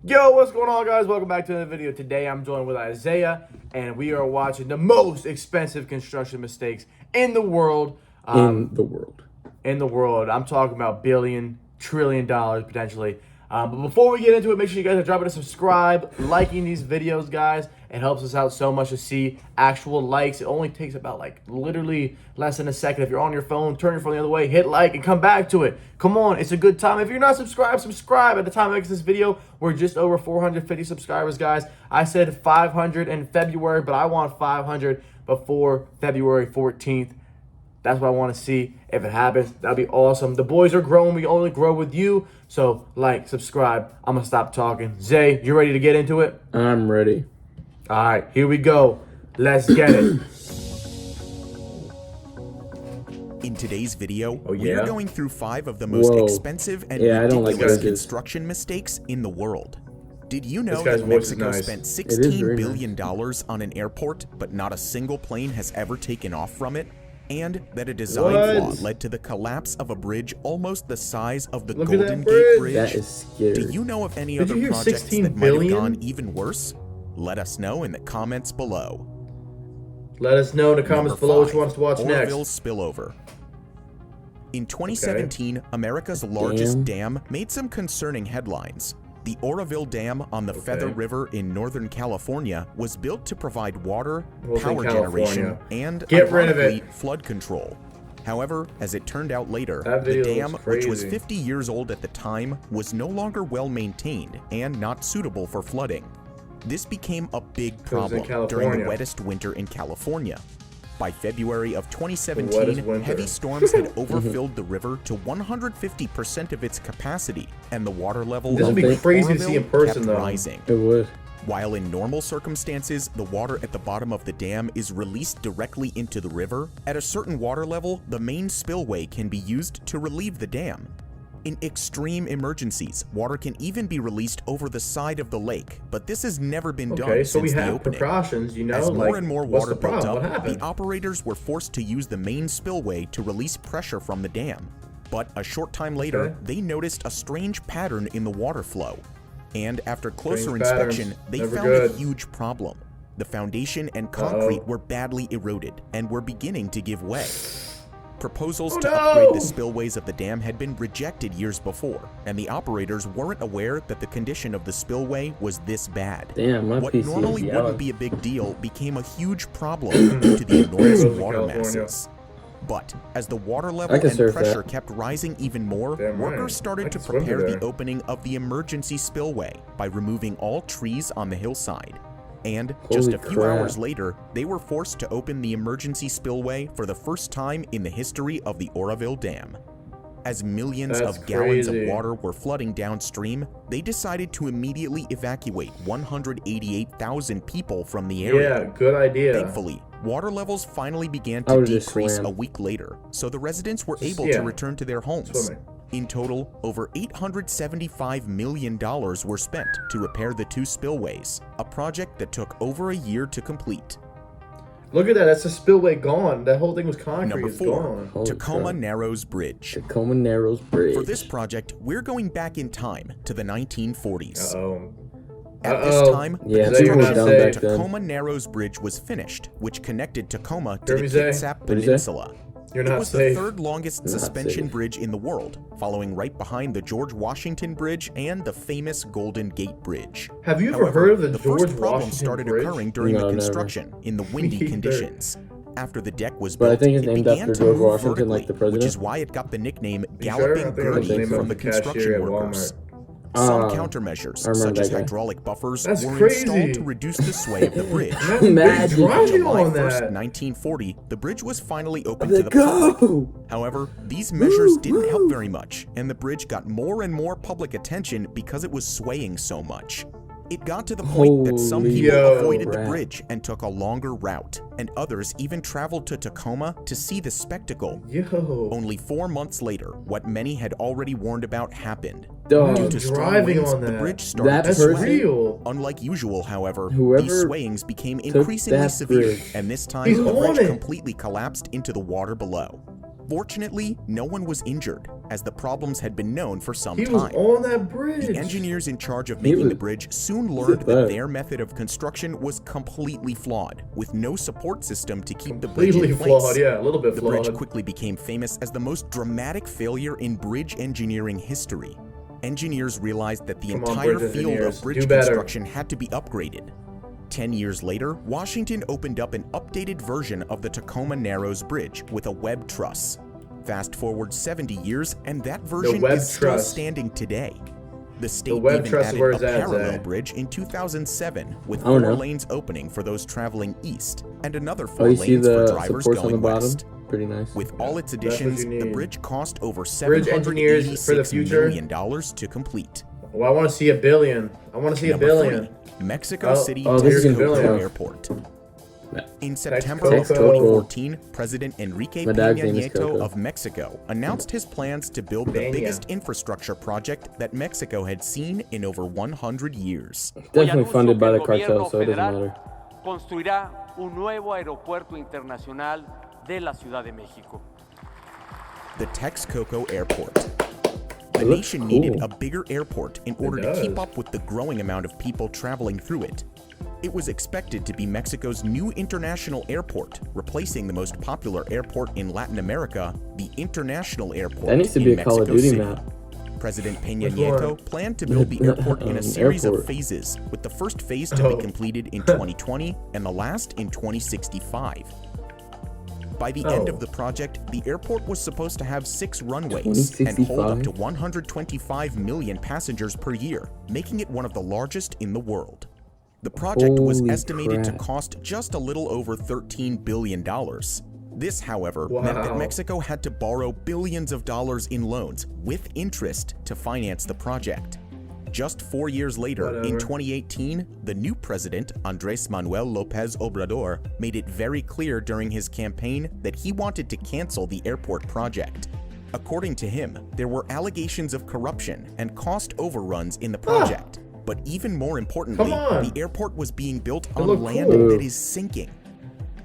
Yo, what's going on, guys? Welcome back to another video. Today I'm joined with Isaiah, and we are watching the most expensive construction mistakes in the world. In the world. I'm talking about billion, trillion dollars potentially. But before we get into it, make sure you guys are dropping a subscribe, liking these videos, guys. It helps us out so much to see actual likes. It only takes about literally less than a second. If you're on your phone, turn your phone the other way, hit like, and come back to it. Come on, it's a good time. If you're not subscribed, subscribe. At the time I make this video, we're just over 450 subscribers, guys. I said 500 in February, but I want 500 before February 14th. That's what I want to see. If it happens, that'd be awesome. The boys are growing. We only grow with you. So like, subscribe. I'm going to stop talking. Zay, you ready to get into it? I'm ready. All right, here we go. Let's get it. In today's video, yeah? we're going through 5 of the most expensive and ridiculous construction mistakes in the world. Did you know that Mexico spent $16 billion on an airport, but not a single plane has ever taken off from it? And that a design flaw led to the collapse of a bridge almost the size of the Golden Gate Bridge? That is scary. Do you know of any other projects that might have gone even worse? Let us know in the comments below. Let us know in the comments below which ones to watch next. Oroville spillover. In 2017, America's largest dam made some concerning headlines. The Oroville Dam on the Feather River in Northern California was built to provide water, power generation, and ironically, flood control. However, as it turned out later, the dam, which was 50 years old at the time, was no longer well maintained and not suitable for flooding. This became a big problem during the wettest winter in California. By February of 2017, heavy storms had overfilled the river to 150% of its capacity, and the water level of Lake Oroville kept rising. It would. While in normal circumstances, the water at the bottom of the dam is released directly into the river, at a certain water level, the main spillway can be used to relieve the dam. In extreme emergencies, water can even be released over the side of the lake, but this has never been done since the opening. Precautions, you know, as more and more water built up, the operators were forced to use the main spillway to release pressure from the dam. But a short time later, they noticed a strange pattern in the water flow. And after closer inspection, they found a huge problem. The foundation and concrete were badly eroded and were beginning to give way. Proposals to upgrade the spillways of the dam had been rejected years before, and the operators weren't aware that the condition of the spillway was this bad. Damn, what normally wouldn't be a big deal became a huge problem due to the enormous water masses. But as the water level and pressure kept rising even more, workers started to prepare the opening of the emergency spillway by removing all trees on the hillside. And just a few hours later, they were forced to open the emergency spillway for the first time in the history of the Oroville Dam. As millions of gallons of water were flooding downstream, they decided to immediately evacuate 188,000 people from the area. Yeah, good idea. Thankfully, water levels finally began to decrease a week later, so the residents were able to return to their homes. In total, over $875 million were spent to repair the 2 spillways, a project that took over a year to complete. Look at that, that's a spillway gone. That whole thing was concrete. Number 4, Tacoma Narrows Bridge. Tacoma Narrows Bridge. For this project, we're going back in time to the 1940s. At this time, the construction of the Tacoma Narrows Bridge was finished, which connected Tacoma to the Kitsap Peninsula. It was the 3rd longest suspension bridge in the world, following right behind the George Washington Bridge and the famous Golden Gate Bridge. Have you ever heard of the George first problem started occurring during the construction in the windy conditions. After the deck was built, it began to move vertically, which is why it got the nickname Galloping Gertie from the construction workers. Some countermeasures, such as hydraulic buffers, were installed to reduce the sway of the bridge. On July 1st, 1940, the bridge was finally opened to the public. However, these measures didn't help very much, and the bridge got more and more public attention because it was swaying so much. It got to the point that some people avoided the bridge and took a longer route, and others even traveled to Tacoma to see the spectacle. Only 4 months later, what many had already warned about happened. Due to strong winds, the bridge started to sway. Unlike usual, however, these swayings became increasingly severe, and this time the bridge completely collapsed into the water below. Fortunately, no one was injured, as the problems had been known for some He time. was on that bridge. The engineers in charge of making the bridge soon learned that their method of construction was completely flawed, with no support system to keep the bridge in place. Completely flawed, yeah, a little bit flawed. The bridge quickly became famous as the most dramatic failure in bridge engineering history. Engineers realized that the entire field of bridge construction had to be upgraded. 10 years later, Washington opened up an updated version of the Tacoma Narrows Bridge with a web truss. Fast forward 70 years, and that version is still standing today. The state even added a parallel bridge in 2007 with 4 lanes opening for those traveling east and another 4 lanes for drivers going west. Pretty nice. With all its additions, the bridge cost over $786 million to complete. Well, I want to see $1 billion. I want to see $1 billion. 3, Mexico City Texcoco Airport. In September of 2014, President Enrique Peña Nieto of Mexico announced his plans to build the biggest infrastructure project that Mexico had seen in over 100 years. Definitely funded by the cartel, so it doesn't matter. Construirá un nuevo aeropuerto internacional de la Ciudad de México. The Texcoco Airport. The nation needed a bigger airport in order to keep up with the growing amount of people traveling through it. It was expected to be Mexico's new international airport, replacing the most popular airport in Latin America, the International Airport. That needs to be a Call of Duty map. President Peña Nieto planned to build the airport in a series of phases, with the first phase to be completed in 2020 and the last in 2065. By the end of the project, the airport was supposed to have 6 runways and hold up to 125 million passengers per year, making it one of the largest in the world. The project was estimated to cost just a little over $13 billion. This, however, meant that Mexico had to borrow billions of dollars in loans with interest to finance the project. Just 4 years later, in 2018, the new president, Andrés Manuel López Obrador, made it very clear during his campaign that he wanted to cancel the airport project. According to him, there were allegations of corruption and cost overruns in the project. But even more importantly, the airport was being built on land that is sinking.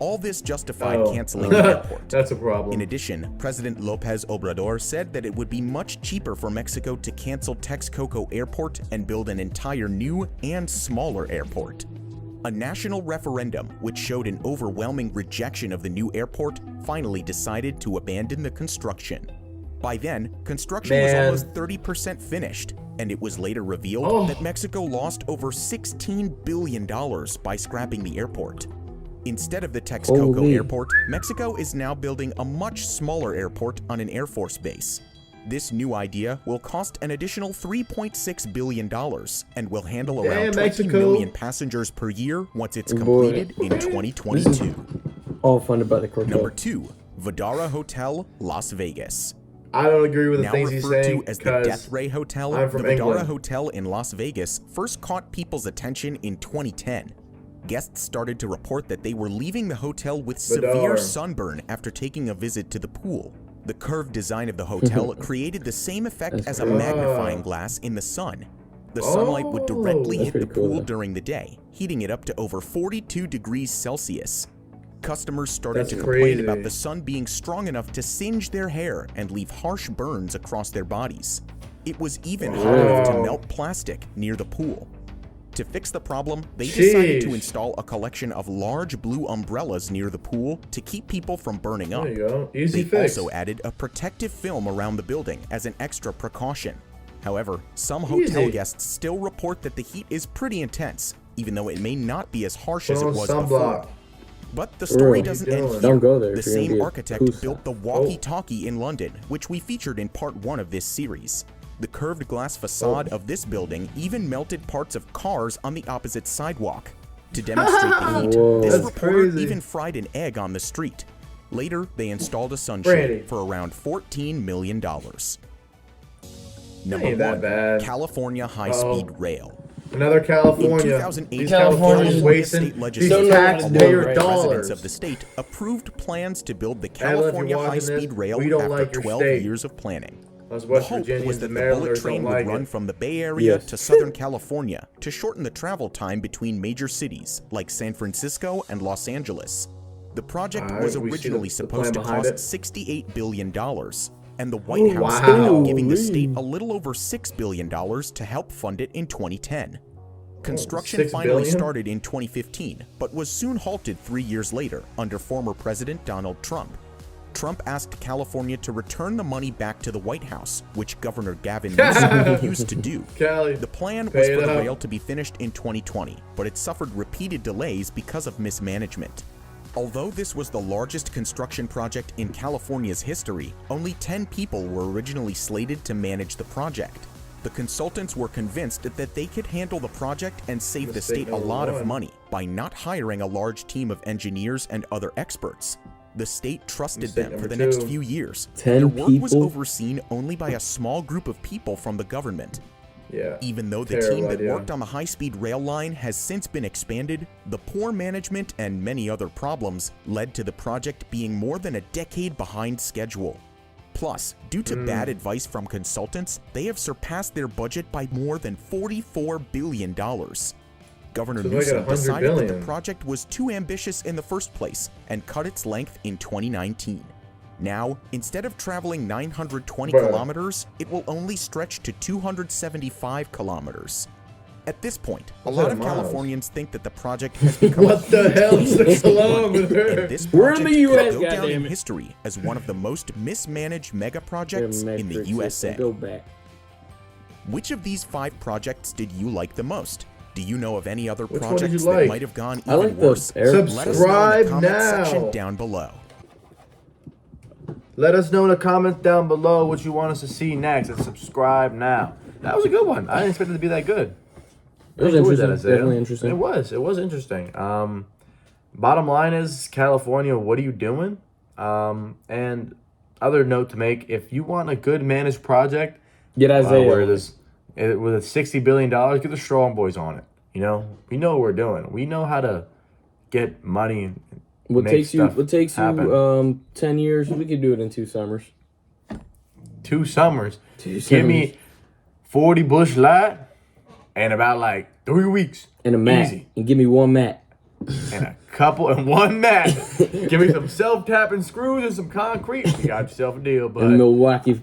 All this justified canceling the airport. That's a problem. In addition, President López Obrador said that it would be much cheaper for Mexico to cancel Texcoco Airport and build an entire new and smaller airport. A national referendum, which showed an overwhelming rejection of the new airport, finally decided to abandon the construction. By then, construction was almost 30% finished, and it was later revealed that Mexico lost over $16 billion by scrapping the airport. Instead of the Texcoco Airport, Mexico is now building a much smaller airport on an Air Force base. This new idea will cost an additional $3.6 billion and will handle around 20 million passengers per year once it's completed in 2022. All funded by the cartel. Number 2, Vdara Hotel, Las Vegas. I don't agree with the now things he's saying. Now referred to as the Death Ray Hotel, the Vdara Hotel in Las Vegas first caught people's attention in 2010. Guests started to report that they were leaving the hotel with severe sunburn after taking a visit to the pool. The curved design of the hotel created the same effect as a magnifying glass in the sun. The sunlight would directly hit the pool during the day, heating it up to over 42 degrees Celsius. Customers started to complain about the sun being strong enough to singe their hair and leave harsh burns across their bodies. It was even hot enough to melt plastic near the pool. To fix the problem, they decided to install a collection of large blue umbrellas near the pool to keep people from burning up. There you go. Easy they fix. Also added a protective film around the building as an extra precaution. However, some hotel guests still report that the heat is pretty intense, even though it may not be as harsh as it was before. But the story doesn't end here. Don't go there. The same architect built the walkie-talkie in London, which we featured in part 1 of this series. The curved glass facade of this building even melted parts of cars on the opposite sidewalk. To demonstrate the heat, this reporter even fried an egg on the street. Later, they installed a sunshade for around $14 million. Number 1, California High-Speed Rail. Another California. In 2008, California's wasting state legislature, taxpayer residents dollars. of the state approved plans to build the California High-Speed Rail after 12 years of planning. The hope was that the bullet train would run from the Bay Area to Southern California to shorten the travel time between major cities like San Francisco and Los Angeles. The project was originally supposed to cost $68 billion, and the White House ended up giving the state a little over $6 billion to help fund it in 2010. Construction finally started in 2015, but was soon halted 3 years later under former President Donald Trump. Trump asked California to return the money back to the White House, which Governor Gavin Newsom refused to do. The plan was for the rail to be finished in 2020, but it suffered repeated delays because of mismanagement. Although this was the largest construction project in California's history, only 10 people were originally slated to manage the project. The consultants were convinced that they could handle the project and save the state a lot of money by not hiring a large team of engineers and other experts. The state trusted them for the next few years. Their work was overseen only by a small group of people from the government. Even though the team that worked on the high-speed rail line has since been expanded, the poor management and many other problems led to the project being more than a decade behind schedule. Plus, due to bad advice from consultants, they have surpassed their budget by more than $44 billion. Governor Newsom decided that the project was too ambitious in the first place and cut its length in 2019. Now, instead of traveling 920 kilometers, it will only stretch to 275 kilometers. At this point, a lot of Californians think that the project has become what the hell is a kilometer? This project could go down in history as one of the most mismanaged mega projects in the USA. Which of these 5 projects did you like the most? Do you know of any other projects that might have gone even worse? Let us know in the comment section down below. Let us know in the comments down below what you want us to see next, and subscribe now. That was a good one. I didn't expect it to be that good. It was interesting. Definitely interesting. It was interesting. Bottom line is, California, what are you doing? And other note to make, if you want a good managed project, get Isaiah. With $60 billion, get the Strong Boys on it. You know, we know what we're doing. We know how to get money and what takes you 10 years, we could do it in 2 summers. 2 summers. Give me 40 Busch Light and about like 3 weeks. And a mat. Easy. And give me 1 mat. And 1 mat. Give me some self-tapping screws and some concrete. You got yourself a deal, bud. And Milwaukee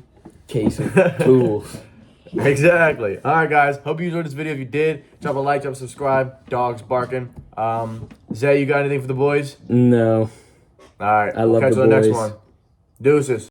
casing tools. Exactly. All right, guys. Hope you enjoyed this video. If you did, drop a like, drop a subscribe. Dogs barking. Zay, you got anything for the boys? No. All right. I love catch the you on the boys. next one. Deuces.